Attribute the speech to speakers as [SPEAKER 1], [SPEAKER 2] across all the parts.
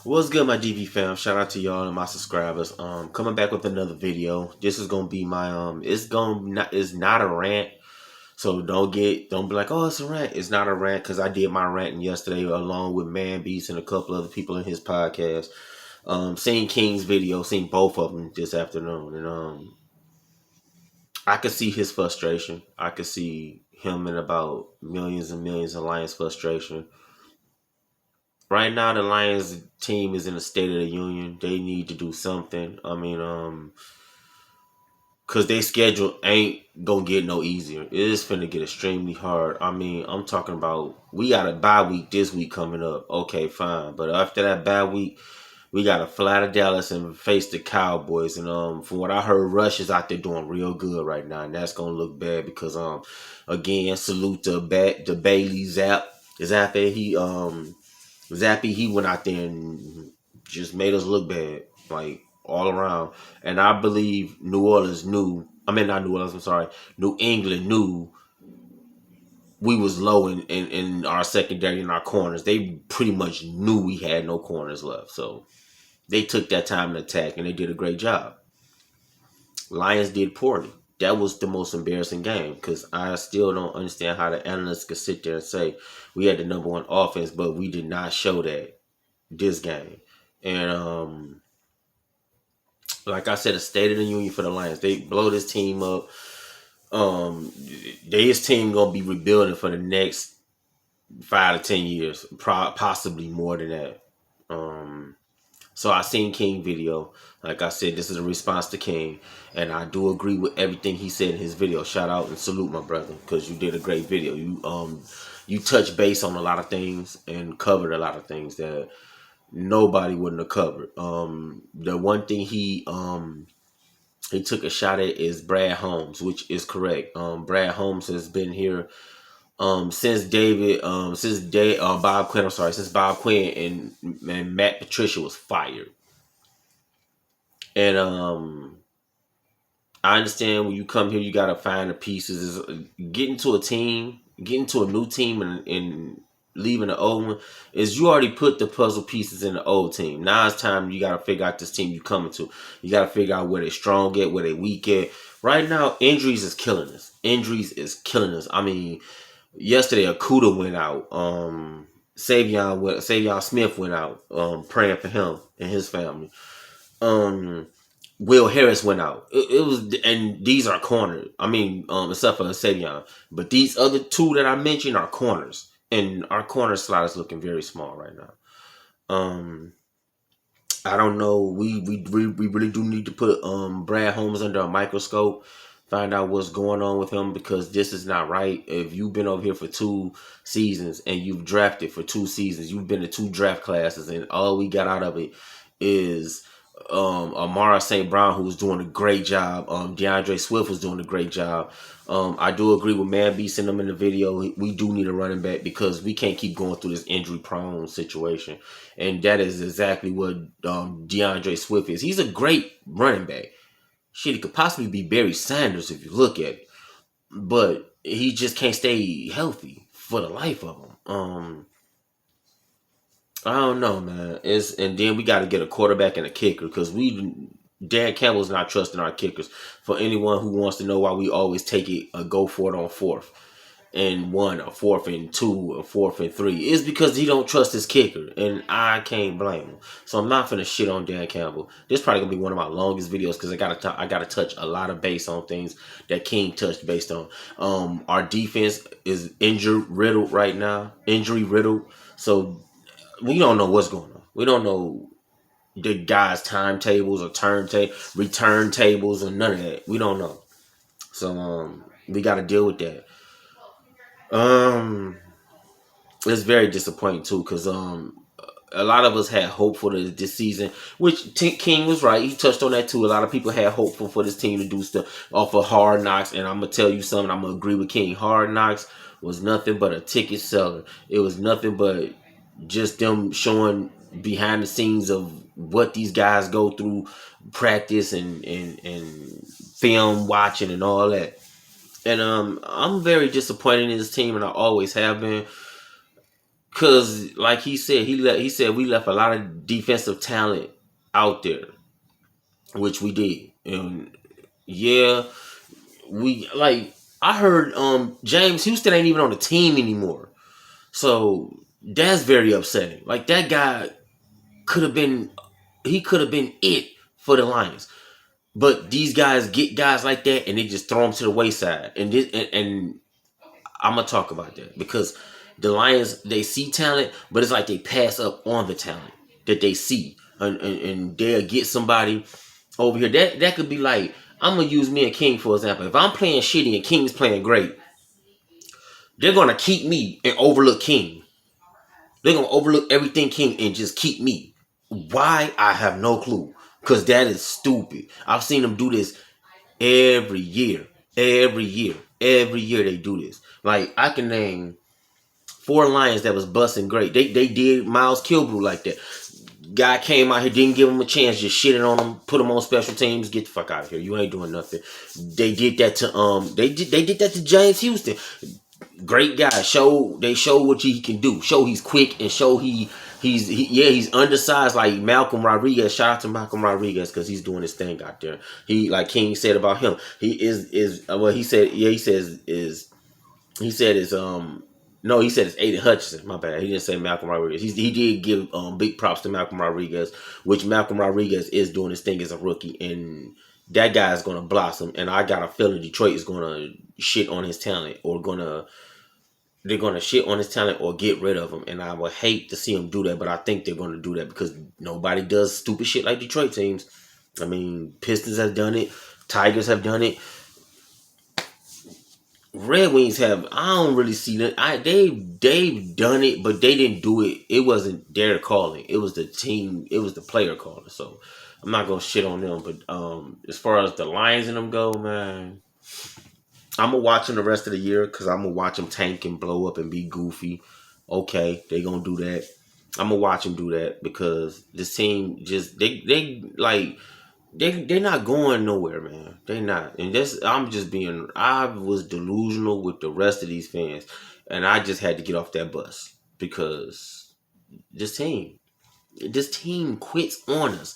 [SPEAKER 1] What's good, my DV fam? Shout out to y'all and my subscribers. Coming back with another video. This is gonna be my it's not a rant. So don't be like, oh, it's a rant. It's not a rant because I did my ranting yesterday along with Man Beast and a couple other people in his podcast. Seen King's video, seen both of them this afternoon, and I could see his frustration. I could see him and about millions and millions of Lions frustration. Right now, the Lions team is in a state of the union. They need to do something. I mean, cause their schedule ain't gonna get no easier. It is finna get extremely hard. I mean, I'm talking about we got a bye week this week coming up. Okay, fine, but after that bye week, we got to fly to Dallas and face the Cowboys. And from what I heard, Rush is out there doing real good right now, and that's gonna look bad because again, salute to the Bailey Zappe. Zappy, he went out there and just made us look bad, like all around. And I believe New Orleans knew. I mean, not New Orleans. I'm sorry. New England knew we was low in our secondary and our corners. They pretty much knew we had no corners left, so they took that time to attack, and they did a great job. Lions did poorly. That was the most embarrassing game because I still don't understand how the analysts could sit there and say we had the number one offense, but we did not show that this game. And like I said, a state of the union for the Lions. They blow this team up. This team gonna be rebuilding for the next 5 to 10 years, possibly more than that. So I seen King video. Like I said, this is a response to King, and I do agree with everything he said in his video. Shout out and salute my brother because you did a great video. You touched base on a lot of things and covered a lot of things that nobody wouldn't have covered. The one thing he took a shot at is Brad Holmes, which is correct. Brad Holmes has been here since Bob Quinn. I'm sorry, since Bob Quinn and Matt Patricia was fired. And I understand when you come here, you gotta find the pieces. Getting to a team, getting to a new team, and leaving the old one is you already put the puzzle pieces in the old team. Now it's time you gotta figure out this team you coming to. You gotta figure out where they strong at, where they weak at. Right now, injuries is killing us. Injuries is killing us. I mean, yesterday Akuda went out. Savion Smith went out. Praying for him and his family. Will Harris went out. It was, and these are corners. I mean, except for Savion, but these other two that I mentioned are corners, and our corner slot is looking very small right now. I don't know. We really do need to put Brad Holmes under a microscope, find out what's going on with him because this is not right. If you've been over here for 2 seasons and you've drafted for 2 seasons, you've been to 2 draft classes, and all we got out of it is Amara St. Brown, who was doing a great job. DeAndre Swift was doing a great job. I do agree with Man Beast in them in the video. We do need a running back because we can't keep going through this injury-prone situation. And that is exactly what DeAndre Swift is. He's a great running back. Shit, he could possibly be Barry Sanders if you look at it. But he just can't stay healthy for the life of him. I don't know, man. And then we got to get a quarterback and a kicker because Dan Campbell's not trusting our kickers. For anyone who wants to know why we always take it a go for it on 4th and 1, a 4th and 2, a 4th and 3, is because he don't trust his kicker, and I can't blame him. So I'm not finna shit on Dan Campbell. This probably gonna be one of my longest videos because I gotta touch a lot of base on things that King touched based on. Our defense is injury riddled right now. So we don't know what's going on. We don't know the guys' timetables or return tables or none of that. We don't know. So we got to deal with that. It's very disappointing too because a lot of us had hope for this season, which King was right. He touched on that too. A lot of people had hope for this team to do stuff off of Hard Knocks, and I'm gonna tell you something. I'm gonna agree with King. Hard Knocks was nothing but a ticket seller. It was nothing but just them showing behind the scenes of what these guys go through, practice and film watching and all that. And I'm very disappointed in this team, and I always have been. Cause like he said we left a lot of defensive talent out there, which we did. And yeah, we like I heard James Houston ain't even on the team anymore. So that's very upsetting. Like that guy could have been he could have been it for the Lions. But these guys get guys like that and they just throw them to the wayside. And I'm gonna talk about that because the Lions they see talent, but it's like they pass up on the talent that they see, and they'll get somebody over here. That could be like I'm gonna use me and King for example. If I'm playing shitty and King's playing great, they're gonna keep me and overlook King. They're gonna overlook everything King and just keep me. Why? I have no clue. Cause that is stupid. I've seen them do this every year. Every year. Every year they do this. Like I can name 4 Lions that was busting great. They did Miles Kilbrew like that. Guy came out here, didn't give him a chance, just shitting on him, put him on special teams. Get the fuck out of here. You ain't doing nothing. They did that to they did that to James Houston. Great guy. They show what he can do. Show he's quick and show he's undersized like Malcolm Rodriguez. Shout out to Malcolm Rodriguez because he's doing his thing out there. He like King said about him. He is well he said is no, he said it's Aiden Hutchinson. My bad. He didn't say Malcolm Rodriguez. He did give big props to Malcolm Rodriguez, which Malcolm Rodriguez is doing his thing as a rookie, and that guy is gonna blossom. And I got a feeling Detroit is gonna shit on his talent, or they're gonna shit on his talent or get rid of him. And I would hate to see him do that, but I think they're gonna do that because nobody does stupid shit like Detroit teams. I mean, Pistons have done it, Tigers have done it. Red Wings have. I don't really see that. They've done it, but they didn't do it. It wasn't their calling. It was the team. It was the player calling. So I'm not gonna shit on them. But as far as the Lions and them go, man, I'm gonna watch them the rest of the year because I'm gonna watch them tank and blow up and be goofy. Okay, they gonna do that. I'm gonna watch them do that because this team just they like. They're not going nowhere, man. They not. And I was delusional with the rest of these fans. And I just had to get off that bus. Because this team quits on us.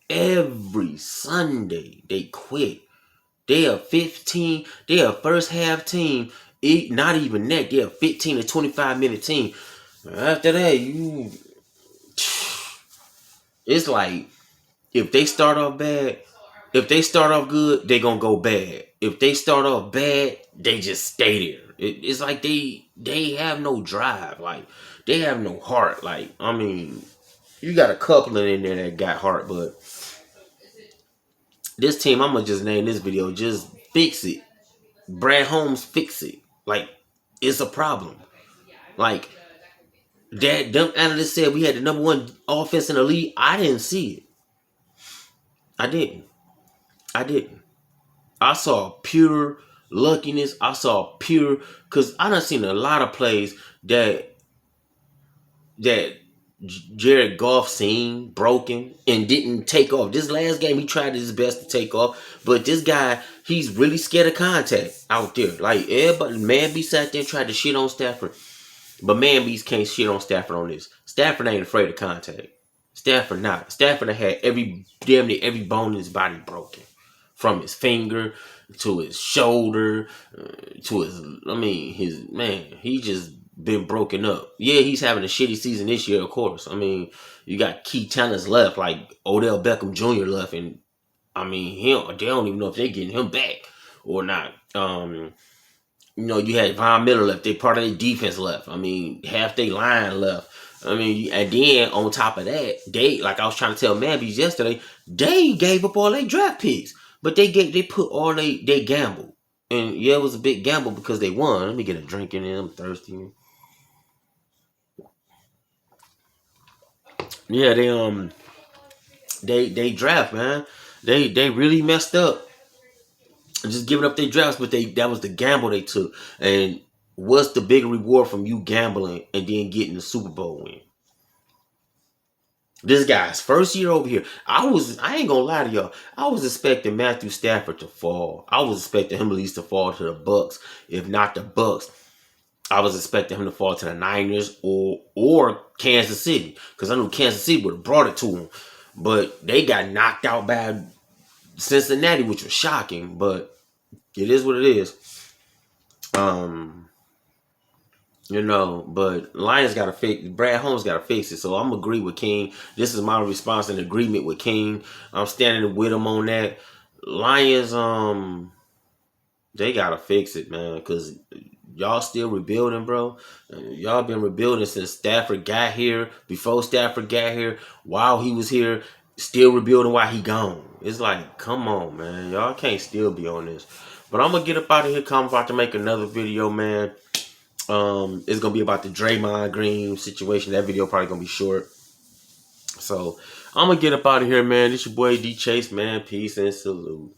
[SPEAKER 1] Every Sunday, they quit. They are first half team. Not even that. They're a 15 to 25 minute team. After that, it's like, if they start off bad, if they start off good, they gonna go bad. If they start off bad, they just stay there. It's like they have no drive. Like, they have no heart. Like, I mean, you got a couple in there that got heart, but this team, I'm gonna just name this video, just fix it. Brad Holmes, fix it. Like, it's a problem. Like, them analysts said we had the number 1 offense in the league. I didn't see it. I didn't. I saw pure luckiness. I saw pure, because I done seen a lot of plays that Jared Goff seen broken and didn't take off. This last game, he tried his best to take off, but this guy, he's really scared of contact out there. Like, everybody, Man-B sat there and tried to shit on Stafford, but Man-B's can't shit on Stafford on this. Stafford ain't afraid of contact. Stafford not. Stafford had damn near every bone in his body broken. From his finger to his shoulder to he just been broken up. Yeah, he's having a shitty season this year, of course. I mean, you got key talents left, like Odell Beckham Jr. left, and I mean, they don't even know if they're getting him back or not. You had Von Miller left. They part of their defense left. I mean, half their line left. I mean, and then on top of that, like I was trying to tell Man-B's yesterday, they gave up all their draft picks. But they put all they gambled. And yeah, it was a big gamble because they won. Let me get a drink in there. I'm thirsty. Yeah, they draft, man. They really messed up. Just giving up their drafts, but that was the gamble they took. And what's the bigger reward from you gambling and then getting the Super Bowl win? This guy's first year over here. I ain't gonna lie to y'all. I was expecting Matthew Stafford to fall. I was expecting him at least to fall to the Bucks, if not the Bucks. I was expecting him to fall to the Niners or Kansas City, because I knew Kansas City would have brought it to him. But they got knocked out by Cincinnati, which was shocking. But it is what it is. But Lions got to fix. Brad Holmes got to fix it. So I'm agree with King. This is my response and agreement with King. I'm standing with him on that. Lions, they gotta fix it, man, because y'all still rebuilding, bro. Y'all been rebuilding since Stafford got here. Before Stafford got here, while he was here, still rebuilding while he gone. It's like, come on, man. Y'all can't still be on this. But I'm gonna get up out of here. I'm about to make another video, man. It's gonna be about the Draymond Green situation. That video probably gonna be short. So I'm gonna get up out of here, man. This your boy D Chase, man. Peace and salute.